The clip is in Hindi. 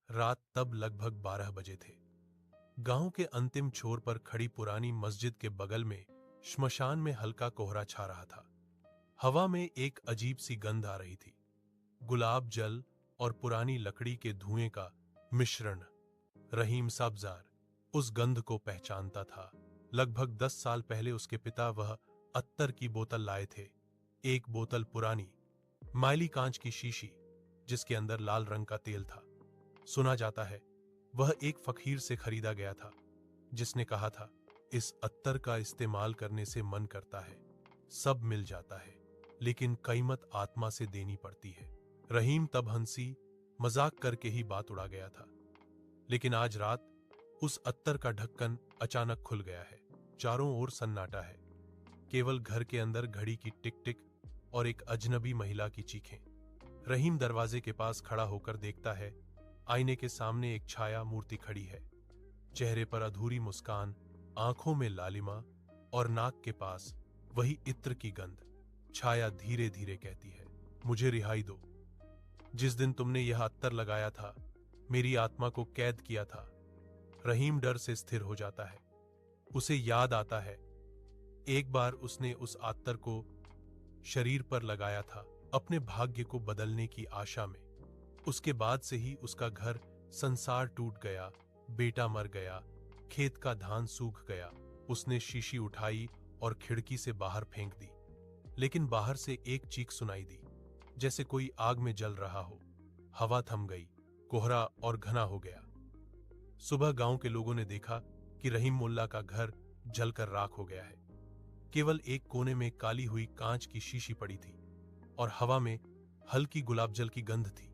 रात तब लगभग 12 बजे थे। गांव के अंतिम छोर पर खड़ी पुरानी मस्जिद के बगल में श्मशान में हल्का कोहरा छा रहा था। हवा में एक अजीब सी गंध आ रही थी, गुलाब जल और पुरानी लकड़ी के धुएं का मिश्रण। रहीम सब्जार उस गंध को पहचानता था। लगभग 10 साल पहले उसके पिता वह अत्तर की बोतल लाए थे। एक बोतल पुरानी, मैली कांच की शीशी जिसके अंदर लाल रंग का तेल था। सुना जाता है वह एक फकीर से खरीदा गया था, जिसने कहा था, इस अत्तर का इस्तेमाल करने से मन करता है, सब मिल जाता है, लेकिन कीमत आत्मा से देनी पड़ती है। रहीम तब हंसी मजाक करके ही बात उड़ा गया था, लेकिन आज रात उस अत्तर का ढक्कन अचानक खुल गया है। चारों ओर सन्नाटा है, केवल घर के अंदर घड़ी की टिक टिक और एक अजनबी महिला की चीखें। रहीम दरवाजे के पास खड़ा होकर देखता है, आईने के सामने एक छाया मूर्ति खड़ी है। चेहरे पर अधूरी मुस्कान, आंखों में लालिमा और नाक के पास वही इत्र की गंध। छाया धीरे धीरे कहती है, मुझे रिहाई दो। जिस दिन तुमने यह अत्तर लगाया था, मेरी आत्मा को कैद किया था। रहीम डर से स्थिर हो जाता है। उसे याद आता है, एक बार उसने उस अत्तर को शरीर पर लगाया था, अपने भाग्य को बदलने की आशा में। उसके बाद से ही उसका घर संसार टूट गया, बेटा मर गया, खेत का धान सूख गया। उसने शीशी उठाई और खिड़की से बाहर फेंक दी, लेकिन बाहर से एक चीख सुनाई दी, जैसे कोई आग में जल रहा हो। हवा थम गई, कोहरा और घना हो गया। सुबह गांव के लोगों ने देखा कि रहीम मुल्ला का घर जलकर राख हो गया है। केवल एक कोने में काली हुई कांच की शीशी पड़ी थी और हवा में हल्की गुलाब जल की गंध थी।